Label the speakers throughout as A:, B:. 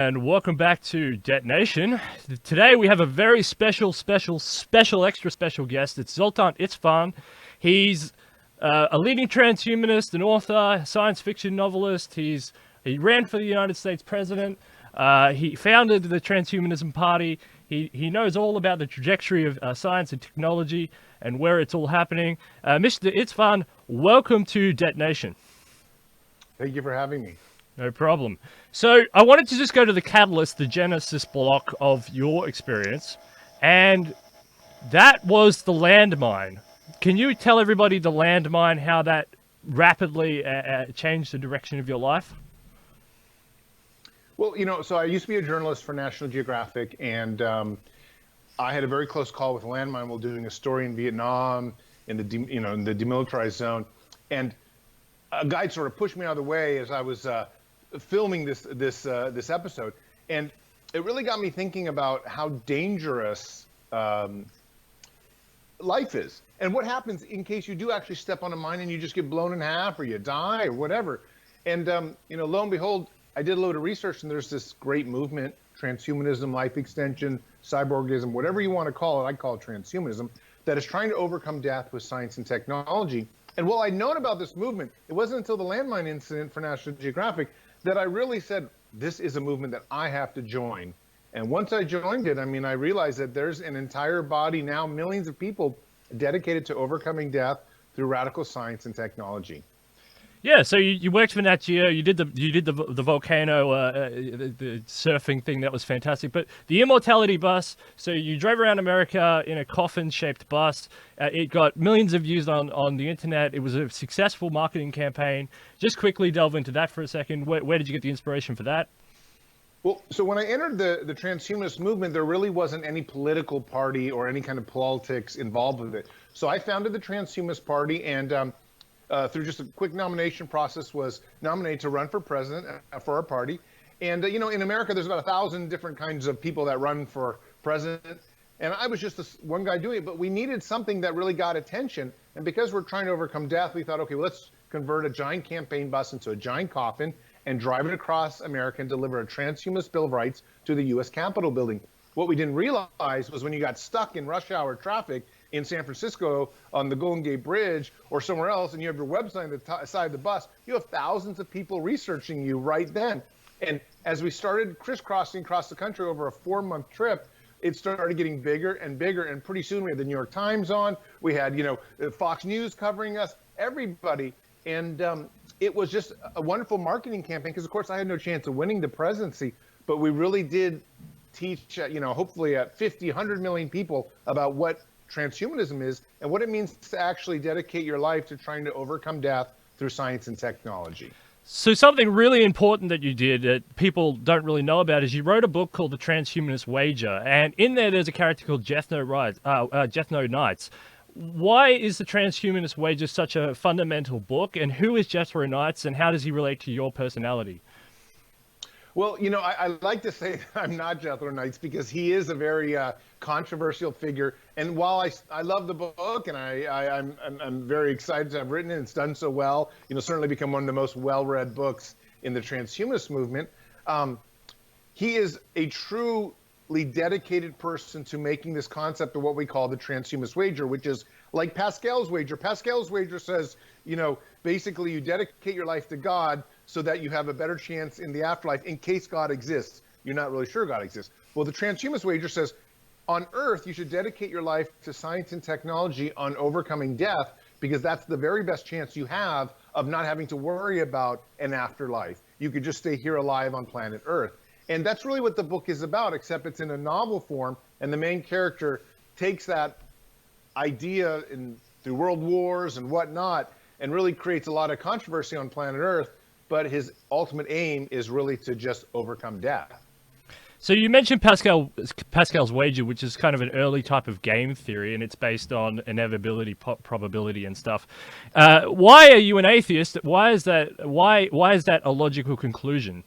A: And welcome back to Detonation. Today we have a very special extra special guest. It's Zoltan Istvan. He's a leading transhumanist, an author, science fiction novelist. He ran for the United States president. He founded the Transhumanism Party. He knows all about the trajectory of science and technology and where it's all happening. Mr. Istvan, welcome to Detonation.
B: Thank you for having me.
A: No problem. So I wanted to just go to the catalyst, the genesis block of your experience, and that was the landmine. Can you tell everybody the landmine, how that rapidly changed the direction of your life?
B: Well, so I used to be a journalist for National Geographic, and I had a very close call with a landmine while doing a story in Vietnam in the demilitarized zone, and a guide sort of pushed me out of the way as I was filming this episode, and it really got me thinking about how dangerous life is, and what happens in case you do actually step on a mine and you just get blown in half or you die or whatever. And lo and behold, I did a load of research, and there's this great movement, transhumanism, life extension, cyborgism, whatever you want to call it. I call it transhumanism, that is trying to overcome death with science and technology. And while I'd known about this movement, it wasn't until the landmine incident for National Geographic that I really said, this is a movement that I have to join. And once I joined it, I realized that there's an entire body now, millions of people dedicated to overcoming death through radical science and technology.
A: Yeah, so you worked for Nat Geo. You did the volcano, the surfing thing. That was fantastic. But the Immortality Bus. So you drove around America in a coffin-shaped bus. It got millions of views on the internet. It was a successful marketing campaign. Just quickly delve into that for a second. Where did you get the inspiration for that?
B: Well, so when I entered the transhumanist movement, there really wasn't any political party or any kind of politics involved with it. So I founded the Transhumanist Party, and through just a quick nomination process, was nominated to run for president for our party. And, in America, there's about 1,000 different kinds of people that run for president. And I was just this one guy doing it, but we needed something that really got attention. And because we're trying to overcome death, we thought, okay, well, let's convert a giant campaign bus into a giant coffin and drive it across America and deliver a transhumanist Bill of Rights to the U.S. Capitol building. What we didn't realize was when you got stuck in rush hour traffic in San Francisco on the Golden Gate Bridge or somewhere else, and you have your website on the side of the bus, you have thousands of people researching you right then. And as we started crisscrossing across the country over a 4-month trip, it started getting bigger and bigger, and pretty soon we had the New York Times on, we had, Fox News covering us, everybody. And it was just a wonderful marketing campaign because, of course, I had no chance of winning the presidency, but we really did teach, hopefully 50, 100 million people about what transhumanism is and what it means to actually dedicate your life to trying to overcome death through science and technology.
A: So something really important that you did that people don't really know about is you wrote a book called The Transhumanist Wager, and in there there's a character called Jethno Knights. Why is The Transhumanist Wager such a fundamental book, and who is Jethro Knights, and how does he relate to your personality?
B: Well, I like to say that I'm not Jethro Knights because he is a very controversial figure. And while I love the book and I'm very excited to have written it, it's done so well, certainly become one of the most well-read books in the transhumanist movement. He is a truly dedicated person to making this concept of what we call the Transhumanist Wager, which is like Pascal's wager. Pascal's wager says, basically you dedicate your life to God so that you have a better chance in the afterlife in case God exists. You're not really sure God exists. Well, the Transhumanist Wager says, on Earth, you should dedicate your life to science and technology on overcoming death because that's the very best chance you have of not having to worry about an afterlife. You could just stay here alive on planet Earth. And that's really what the book is about, except it's in a novel form, and the main character takes that idea through world wars and whatnot and really creates a lot of controversy on planet Earth, but his ultimate aim is really to just overcome death.
A: So you mentioned Pascal's wager, which is kind of an early type of game theory, and it's based on inevitability, probability, and stuff. Why are you an atheist? Why is that a logical conclusion?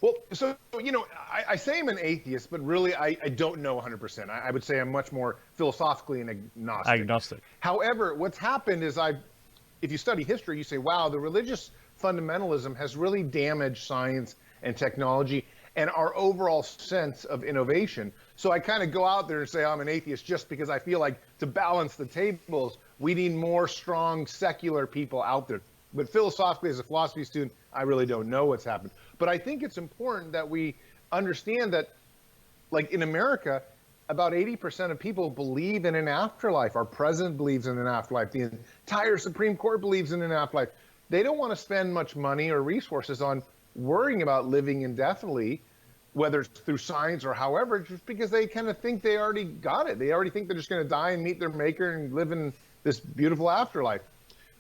B: Well, so, I say I'm an atheist, but really I don't know 100%. I would say I'm much more philosophically an agnostic. However, what's happened is if you study history, you say, wow, the religious fundamentalism has really damaged science and technology and our overall sense of innovation. So I kind of go out there and say I'm an atheist just because I feel like to balance the tables, we need more strong secular people out there. But philosophically, as a philosophy student, I really don't know what's happened. But I think it's important that we understand that, like in America, about 80% of people believe in an afterlife. Our president believes in an afterlife. The entire Supreme Court believes in an afterlife. They don't want to spend much money or resources on worrying about living indefinitely, whether it's through science or however, just because they kind of think they already got it. They already think they're just going to die and meet their maker and live in this beautiful afterlife.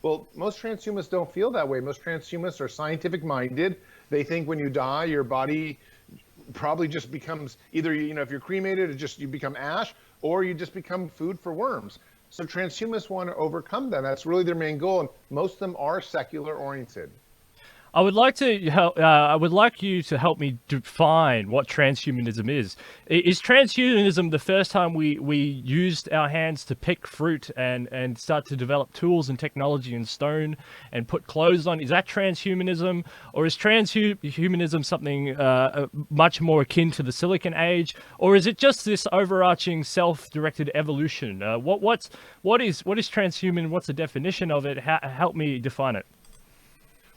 B: Well, most transhumanists don't feel that way. Most transhumanists are scientific minded. They think when you die, your body probably just becomes either, if you're cremated, you become ash, or you just become food for worms. So transhumanists want to overcome that. That's really their main goal, and most of them are secular oriented.
A: I would like to I would like you to help me define what transhumanism is. Is transhumanism the first time we used our hands to pick fruit and start to develop tools and technology in stone and put clothes on? Is that transhumanism, or is transhumanism something much more akin to the Silicon Age, or is it just this overarching self-directed evolution? What is transhuman? What's the definition of it? Help me define it.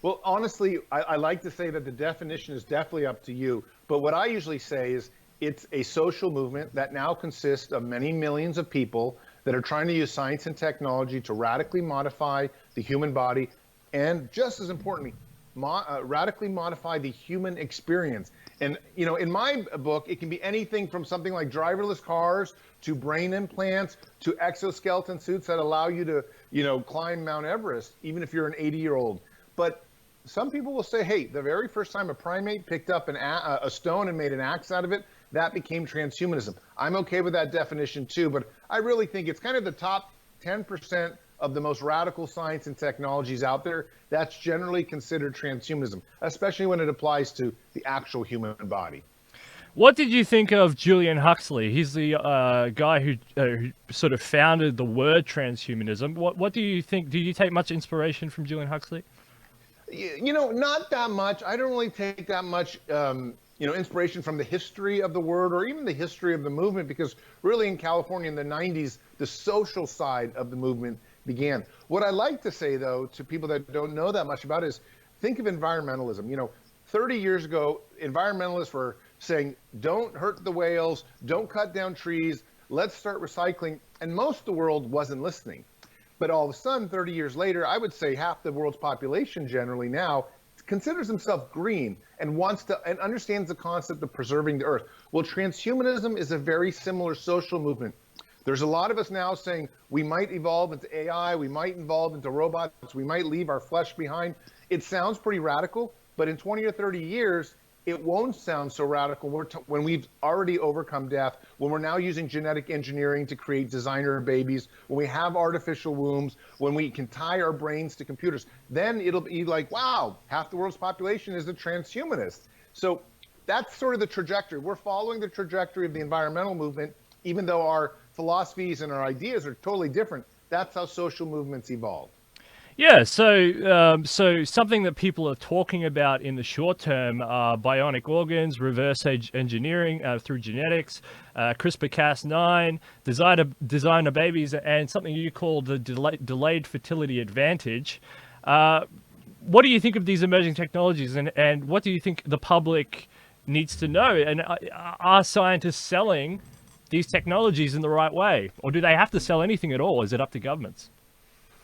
B: Well, honestly, I like to say that the definition is definitely up to you. But what I usually say is it's a social movement that now consists of many millions of people that are trying to use science and technology to radically modify the human body and, just as importantly, radically modify the human experience. And, in my book, it can be anything from something like driverless cars to brain implants to exoskeleton suits that allow you to, climb Mount Everest, even if you're an 80-year-old. But some people will say, hey, the very first time a primate picked up a stone and made an axe out of it, that became transhumanism. I'm okay with that definition too, but I really think it's kind of the top 10% of the most radical science and technologies out there. That's generally considered transhumanism, especially when it applies to the actual human body.
A: What did you think of Julian Huxley? He's the guy who sort of founded the word transhumanism. What do you think? Do you take much inspiration from Julian Huxley?
B: Not that much. I don't really take that much, inspiration from the history of the word or even the history of the movement, because really in California in the 90s, the social side of the movement began. What I like to say, though, to people that don't know that much about it is think of environmentalism. 30 years ago, environmentalists were saying, don't hurt the whales, don't cut down trees, let's start recycling. And most of the world wasn't listening. But all of a sudden, 30 years later, I would say half the world's population generally now considers himself green and and understands the concept of preserving the earth. Well, transhumanism is a very similar social movement. There's a lot of us now saying we might evolve into AI, we might evolve into robots, we might leave our flesh behind. It sounds pretty radical, but in 20 or 30 years, it won't sound so radical when we've already overcome death, when we're now using genetic engineering to create designer babies, when we have artificial wombs, when we can tie our brains to computers. Then it'll be like, wow, half the world's population is a transhumanist. So that's sort of the trajectory. We're following the trajectory of the environmental movement, even though our philosophies and our ideas are totally different. That's how social movements evolve.
A: Yeah, so something that people are talking about in the short term are bionic organs, reverse engineering through genetics, CRISPR-Cas9, designer babies, and something you call the delayed fertility advantage. What do you think of these emerging technologies, and what do you think the public needs to know? And are scientists selling these technologies in the right way, or do they have to sell anything at all? Is it up to governments?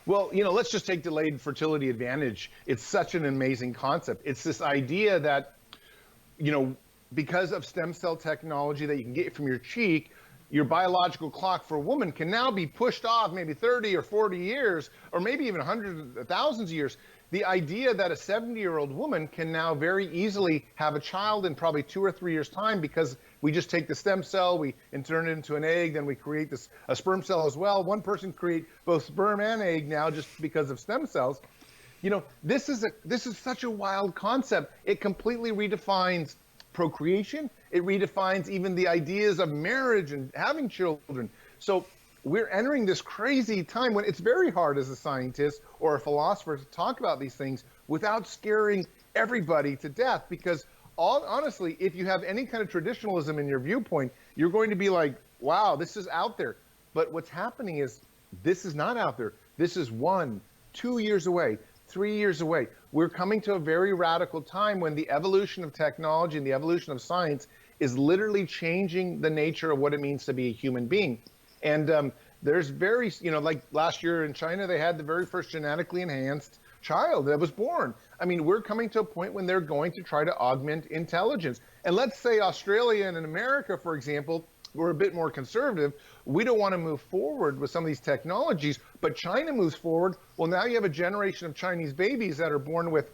B: Well, let's just take delayed fertility advantage. It's such an amazing concept. It's this idea that, because of stem cell technology that you can get from your cheek, your biological clock for a woman can now be pushed off maybe 30 or 40 years, or maybe even hundreds of thousands of years. The idea that a 70-year-old woman can now very easily have a child in probably 2 or 3 years' time, because we just take the stem cell, and turn it into an egg, then we create a sperm cell as well. One person create both sperm and egg now just because of stem cells. This is such a wild concept. It completely redefines procreation. It redefines even the ideas of marriage and having children. So we're entering this crazy time when it's very hard as a scientist or a philosopher to talk about these things without scaring everybody to death, because honestly, if you have any kind of traditionalism in your viewpoint, you're going to be like, wow, this is out there. But what's happening is this is not out there. This is 1, 2 years away, 3 years away. We're coming to a very radical time when the evolution of technology and the evolution of science is literally changing the nature of what it means to be a human being. And there's very, like last year in China, they had the very first genetically enhanced child that was born. I mean, we're coming to a point when they're going to try to augment intelligence. And let's say Australia and in America, for example, we're a bit more conservative. We don't want to move forward with some of these technologies, but China moves forward. Well, now you have a generation of Chinese babies that are born with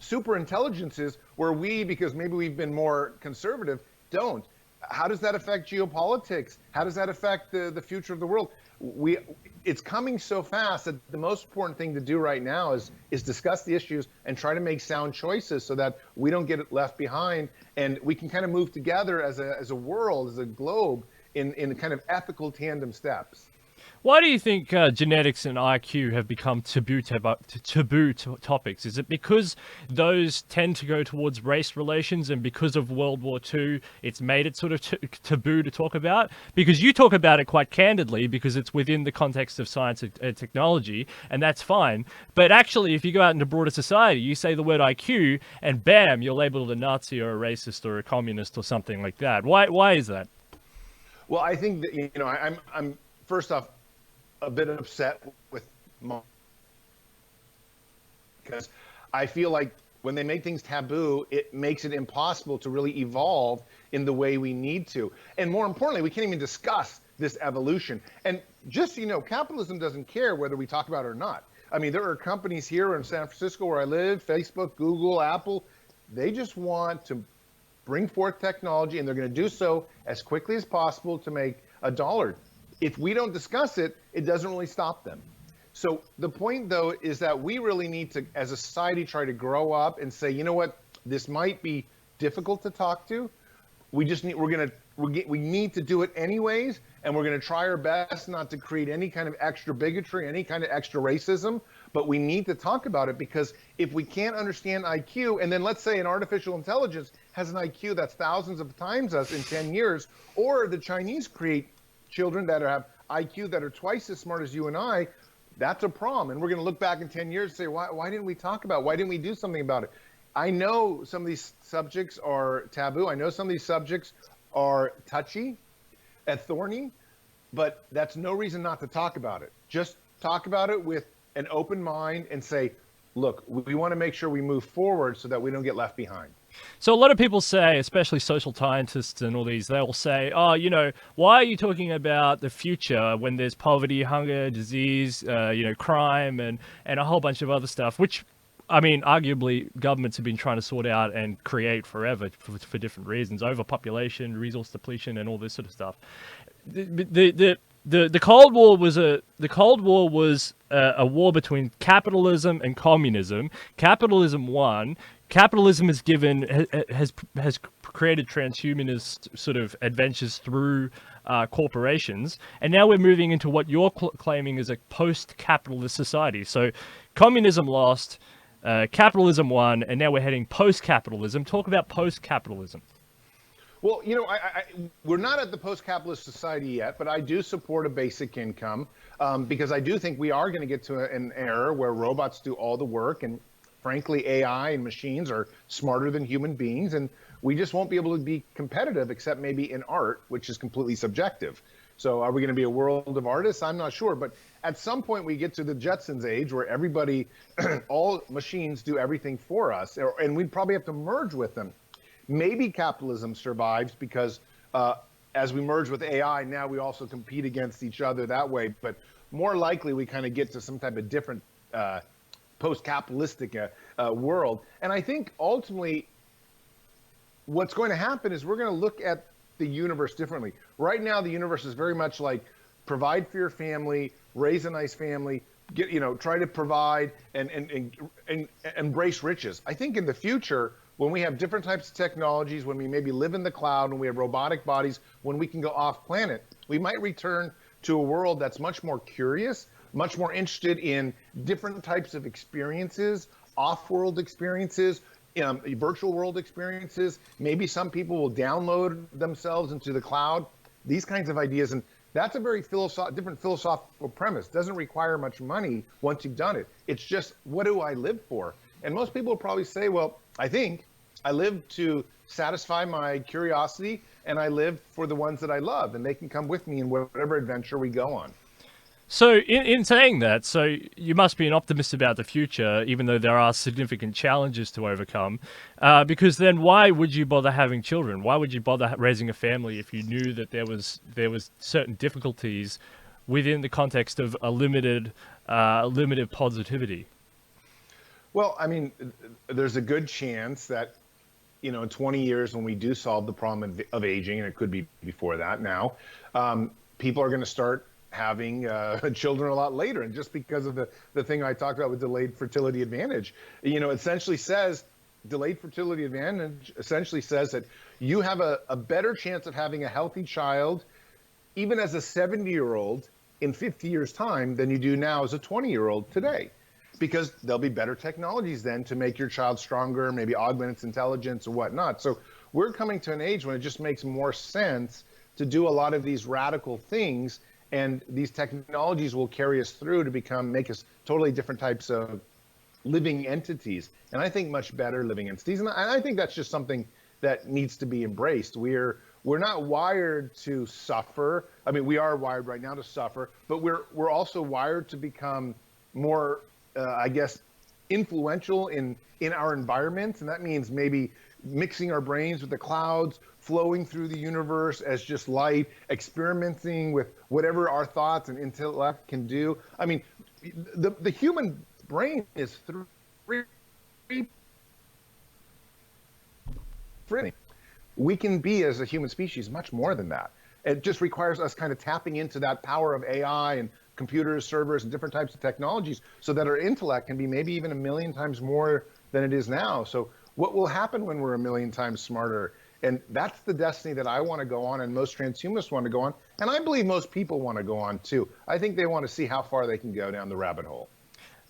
B: super intelligences where we, because maybe we've been more conservative, don't. How does that affect geopolitics? How does that affect the future of the world? It's coming so fast that the most important thing to do right now is discuss the issues and try to make sound choices so that we don't get left behind, and we can kind of move together as a world, as a globe, in kind of ethical tandem steps.
A: Why do you think genetics and IQ have become taboo topics? Is it because those tend to go towards race relations, and because of World War II, it's made it sort of taboo to talk about? Because you talk about it quite candidly because it's within the context of science and technology, and that's fine. But actually, if you go out into broader society, you say the word IQ, and bam, you're labeled a Nazi or a racist or a communist or something like that. Why is that?
B: Well, I think that, I'm first off, a bit upset with because I feel like when they make things taboo, it makes it impossible to really evolve in the way we need to. And more importantly, we can't even discuss this evolution. And just, capitalism doesn't care whether we talk about it or not. I mean, there are companies here in San Francisco where I live, Facebook, Google, Apple, they just want to bring forth technology, and they're going to do so as quickly as possible to make a dollar. If we don't discuss it, it doesn't really stop them. So the point, though, is that we really need to, as a society, try to grow up and say, you know what, this might be difficult to talk to. We need to do it anyways, and we're going to try our best not to create any kind of extra bigotry, any kind of extra racism. But we need to talk about it, because if we can't understand IQ, and then let's say an artificial intelligence has an IQ that's thousands of times us in 10 years, or the Chinese create children that have IQ that are twice as smart as you and I, that's a problem. And we're going to look back in 10 years and say, why didn't we talk about it? Why didn't we do something about it? I know some of these subjects are taboo. I know some of these subjects are touchy and thorny, but that's no reason not to talk about it. Just talk about it with an open mind and say, look, we want to make sure we move forward so that we don't get left behind.
A: So a lot of people say, especially social scientists and all these, they'll say, oh, why are you talking about the future when there's poverty, hunger, disease, crime, and a whole bunch of other stuff, which, I mean, arguably governments have been trying to sort out and create forever for different reasons, overpopulation, resource depletion, and all this sort of stuff. The Cold War was a war between capitalism and communism. Capitalism won. Capitalism has created transhumanist sort of adventures through corporations, and now we're moving into what you're claiming is a post-capitalist society. So communism lost, capitalism won, and now we're heading post-capitalism. Talk about post-capitalism.
B: Well, we're not at the post-capitalist society yet, but I do support a basic income because I do think we are going to get to an era where robots do all the work, and frankly, AI and machines are smarter than human beings, and we just won't be able to be competitive except maybe in art, which is completely subjective. So are we going to be a world of artists? I'm not sure, but at some point we get to the Jetsons age where everybody, all machines do everything for us, and we'd probably have to merge with them. Maybe capitalism survives because as we merge with AI, now we also compete against each other that way. But more likely, we kind of get to some type of different post-capitalistic world. And I think ultimately, what's going to happen is we're going to look at the universe differently. Right now, the universe is very much like provide for your family, raise a nice family, try to provide and embrace riches. I think in the future, when we have different types of technologies, when we maybe live in the cloud, when we have robotic bodies, when we can go off planet, we might return to a world that's much more curious, much more interested in different types of experiences, off-world experiences, virtual world experiences. Maybe some people will download themselves into the cloud. These kinds of ideas, and that's a very different philosophical premise. Doesn't require much money once you've done it. It's just, what do I live for? And most people will probably say, well, I think I live to satisfy my curiosity, and I live for the ones that I love, and they can come with me in whatever adventure we go on.
A: So in saying that, so you must be an optimist about the future, even though there are significant challenges to overcome, because then why would you bother having children? Why would you bother raising a family if you knew that there was certain difficulties within the context of a limited positivity?
B: Well, I mean, there's a good chance that, you know, in 20 years when we do solve the problem of aging, and it could be before that now, people are going to start having children a lot later. And just because of the thing I talked about with delayed fertility advantage, you know, essentially says, delayed fertility advantage essentially says that you have a better chance of having a healthy child, even as a 70-year-old in 50 years time than you do now as a 20-year-old today. Because there'll be better technologies then to make your child stronger, maybe augment its intelligence or whatnot. So we're coming to an age when it just makes more sense to do a lot of these radical things, and these technologies will carry us through to make us totally different types of living entities. And I think much better living entities. And I think that's just something that needs to be embraced. We're not wired to suffer. I mean, we are wired right now to suffer, but we're also wired to become more, I guess, influential in our environment. And that means maybe mixing our brains with the clouds, flowing through the universe as just light, experimenting with whatever our thoughts and intellect can do. I mean, the human brain is three. We can be, as a human species, much more than that. It just requires us kind of tapping into that power of AI and computers, servers, and different types of technologies so that our intellect can be maybe even 1,000,000 times more than it is now. So what will happen when we're 1,000,000 times smarter? And that's the destiny that I want to go on, and most transhumanists want to go on. And I believe most people want to go on too. I think they want to see how far they can go down the rabbit hole.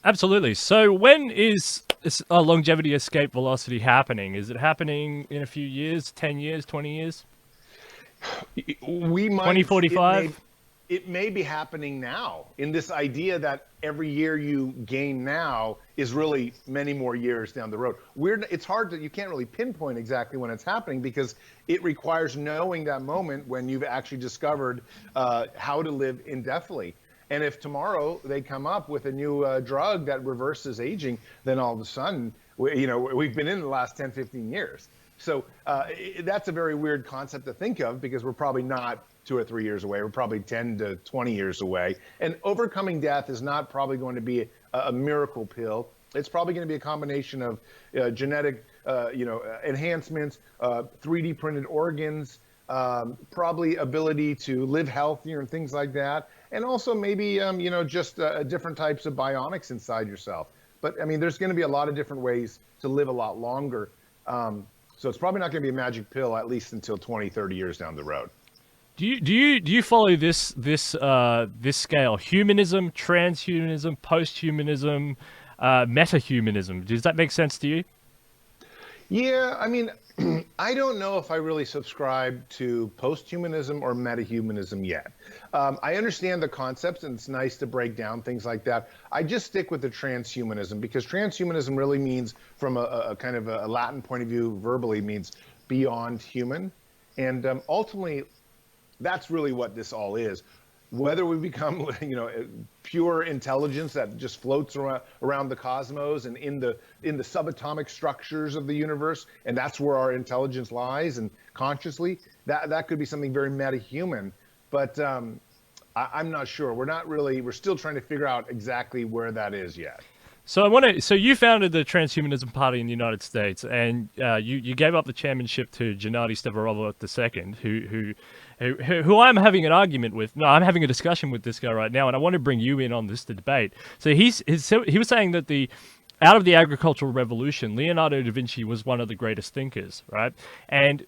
A: Absolutely. So when is a longevity escape velocity happening? Is it happening in a few years, 10 years, 20 years?
B: We might.
A: 2045?
B: It may be happening now, in this idea that every year you gain now is really many more years down the road. It's hard you can't really pinpoint exactly when it's happening, because it requires knowing that moment when you've actually discovered how to live indefinitely. And if tomorrow they come up with a new drug that reverses aging, then all of a sudden, we've been in the last 10, 15 years. So that's a very weird concept to think of, because we're probably not 2 or 3 years away. We're probably 10 to 20 years away. And overcoming death is not probably going to be a miracle pill. It's probably going to be a combination of genetic enhancements, 3D printed organs, probably ability to live healthier and things like that. And also maybe, just different types of bionics inside yourself. But I mean, there's going to be a lot of different ways to live a lot longer. So it's probably not going to be a magic pill, at least until 20, 30 years down the road.
A: Do you follow this scale? Humanism, transhumanism, posthumanism, metahumanism. Does that make sense to you?
B: Yeah, I mean, I don't know if I really subscribe to posthumanism or metahumanism yet. I understand the concepts, and it's nice to break down things like that. I just stick with the transhumanism, because transhumanism really means, from a kind of a Latin point of view, verbally means beyond human. And ultimately, that's really what this all is. Whether we become, pure intelligence that just floats around the cosmos and in the subatomic structures of the universe, and that's where our intelligence lies, and consciously, that could be something very metahuman. But I'm not sure. We're still trying to figure out exactly where that is yet.
A: So you founded the Transhumanism Party in the United States, and you gave up the chairmanship to Gennady Stevorov II, who I'm having an argument with. No, I'm having a discussion with this guy right now, and I want to bring you in on this debate. So he was saying that out of the agricultural revolution, Leonardo da Vinci was one of the greatest thinkers, right?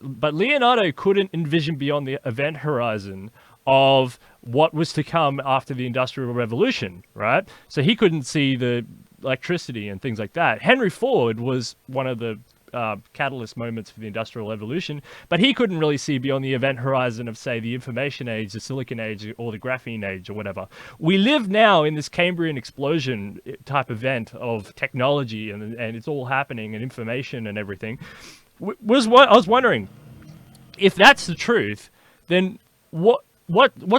A: But Leonardo couldn't envision beyond the event horizon of what was to come after the Industrial Revolution, right? So he couldn't see the electricity and things like that. Henry Ford was one of the catalyst moments for the industrial evolution, but he couldn't really see beyond the event horizon of, say, the information age, the silicon age, or the graphene age, or whatever. We live now in this Cambrian explosion type event of technology, and it's all happening, and information and everything. I was wondering, if that's the truth, then what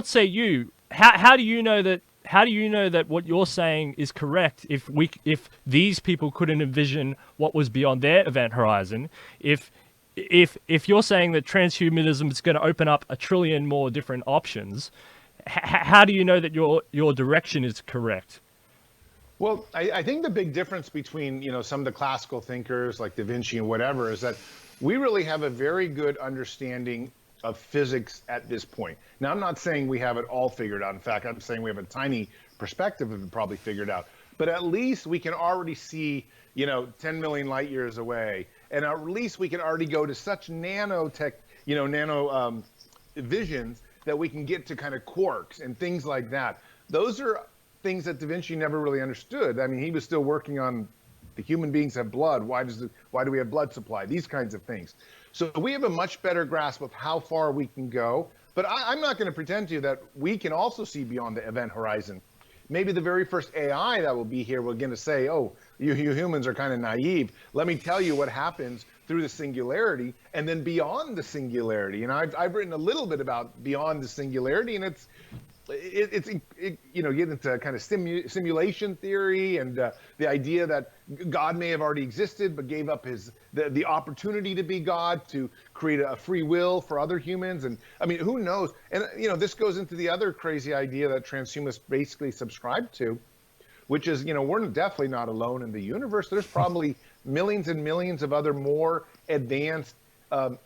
A: say you? How do you know that? How do you know that what you're saying is correct? If these people couldn't envision what was beyond their event horizon, if you're saying that transhumanism is going to open up a trillion more different options, how do you know that your direction is correct?
B: Well, I think the big difference between, some of the classical thinkers like Da Vinci and whatever is that we really have a very good understanding of physics at this point. Now, I'm not saying we have it all figured out. In fact, I'm saying we have a tiny perspective of it probably figured out. But at least we can already see, 10 million light years away. And at least we can already go to such nano visions that we can get to kind of quarks and things like that. Those are things that Da Vinci never really understood. I mean, he was still working on the human beings have blood. Why do we have blood supply? These kinds of things. So we have a much better grasp of how far we can go. But I'm not going to pretend to you that we can also see beyond the event horizon. Maybe the very first AI that will be here, we're going to say, oh, you humans are kind of naive. Let me tell you what happens through the singularity and then beyond the singularity. And I've written a little bit about beyond the singularity, and it's get into kind of simulation theory and the idea that God may have already existed but gave up the opportunity to be God to create a free will for other humans. And I mean, who knows? And this goes into the other crazy idea that transhumanists basically subscribe to, which is we're definitely not alone in the universe. There's probably millions and millions of other more advanced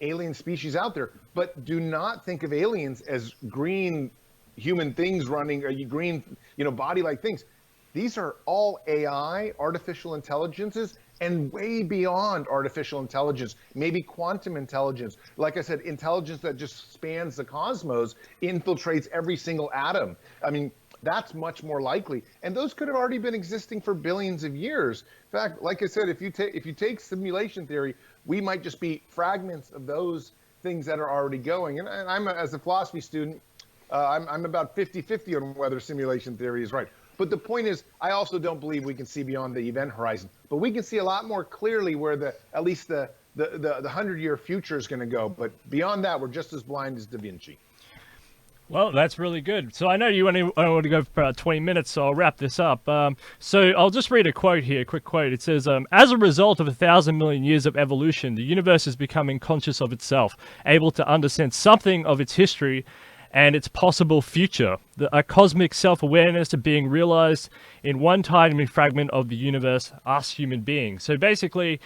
B: alien species out there. But do not think of aliens as green human things running green, body-like things. These are all AI, artificial intelligences, and way beyond artificial intelligence, maybe quantum intelligence. Like I said, intelligence that just spans the cosmos, infiltrates every single atom. I mean, that's much more likely. And those could have already been existing for billions of years. In fact, like I said, if you take simulation theory, we might just be fragments of those things that are already going. And I'm, as a philosophy student, I'm about 50-50 on whether simulation theory is right. But the point is, I also don't believe we can see beyond the event horizon. But we can see a lot more clearly where at least the 100-year future is going to go. But beyond that, we're just as blind as Da Vinci.
A: Well, that's really good. So I know you want to go for about 20 minutes, so I'll wrap this up. So I'll just read a quote here, a quick quote. It says, as a result of 1,000 million years of evolution, the universe is becoming conscious of itself, able to understand something of its history and its possible future. A cosmic self-awareness of being realized in one tiny fragment of the universe, us human beings. So basically,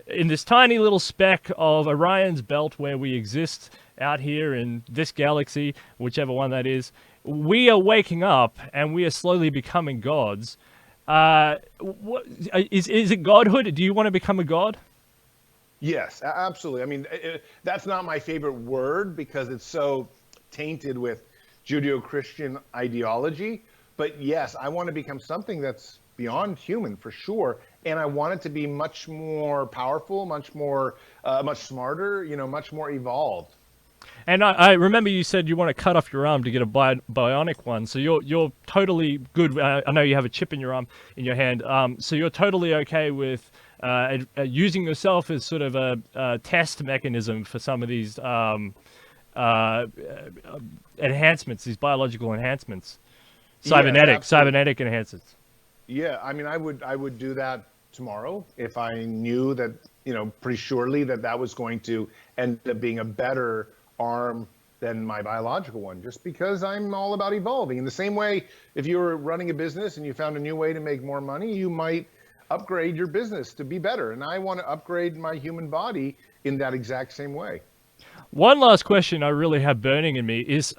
A: in this tiny little speck of Orion's belt where we exist out here in this galaxy, whichever one that is, we are waking up and we are slowly becoming gods. Is it godhood? Do you want to become a god?
B: Yes, absolutely. I mean, that's not my favorite word because it's so tainted with Judeo-Christian ideology. But yes, I want to become something that's beyond human for sure. And I want it to be much more powerful, much more, much smarter, much more evolved.
A: And I remember you said you want to cut off your arm to get a bionic one. So you're totally good. I know you have a chip in your arm, in your hand. So you're totally okay with using yourself as sort of a test mechanism for some of these enhancements, these biological enhancements, cybernetic enhancements.
B: Yeah, I mean, I would do that tomorrow if I knew that, pretty surely that was going to end up being a better arm than my biological one, just because I'm all about evolving. In the same way, if you were running a business and you found a new way to make more money, you might upgrade your business to be better. And I want to upgrade my human body in that exact same way.
A: One last question I really have burning in me is,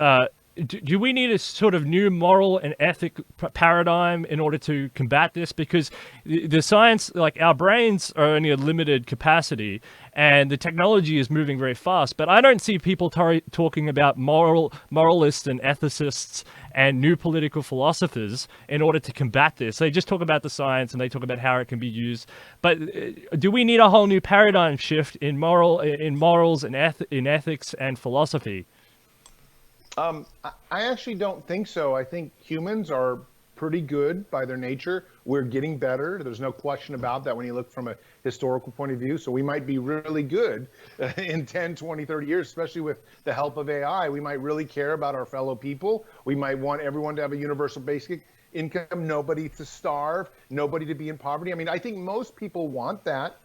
A: do we need a sort of new moral and ethic paradigm in order to combat this? Because the science, like our brains are only a limited capacity, and the technology is moving very fast. But I don't see people talking about moralists and ethicists and new political philosophers in order to combat this. They just talk about the science and they talk about how it can be used. But do we need a whole new paradigm shift in morals and in ethics and philosophy?
B: I actually don't think so. I think humans are pretty good by their nature. We're getting better. There's no question about that when you look from a historical point of view. So we might be really good in 10, 20, 30 years, especially with the help of AI. We might really care about our fellow people. We might want everyone to have a universal basic income, nobody to starve, nobody to be in poverty. I mean, I think most people want that.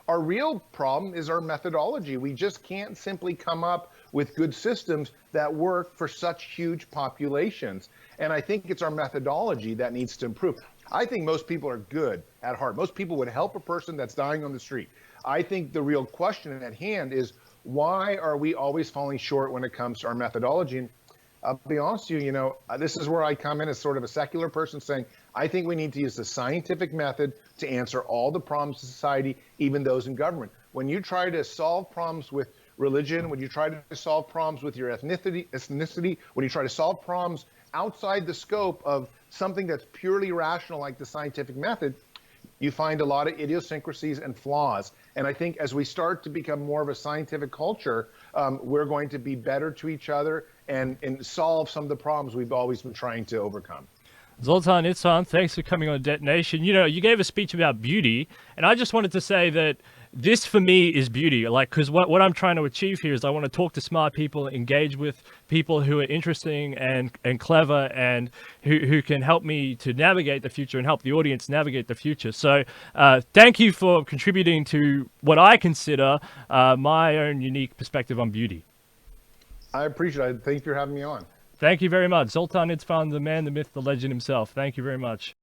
B: Our real problem is our methodology. We just can't simply come up with good systems that work for such huge populations. And I think it's our methodology that needs to improve. I think most people are good at heart. Most people would help a person that's dying on the street. I think the real question at hand is, why are we always falling short when it comes to our methodology? And I'll be honest with you, this is where I come in as sort of a secular person saying, I think we need to use the scientific method to answer all the problems of society, even those in government. When you try to solve problems with religion, when you try to solve problems with your ethnicity, when you try to solve problems outside the scope of something that's purely rational like the scientific method, you find a lot of idiosyncrasies and flaws. And I think as we start to become more of a scientific culture, we're going to be better to each other and solve some of the problems we've always been trying to overcome.
A: Zoltan Istvan, thanks for coming on Detonation. You gave a speech about beauty, and I just wanted to say that this for me is beauty. Like, because what I'm trying to achieve here is I want to talk to smart people, engage with people who are interesting and clever, and who can help me to navigate the future and help the audience navigate the future. So thank you for contributing to what I consider my own unique perspective on beauty.
B: I appreciate it. Thank you for having me on.
A: Thank you very much. Zoltan Istvan, the man, the myth, the legend himself. Thank you very much.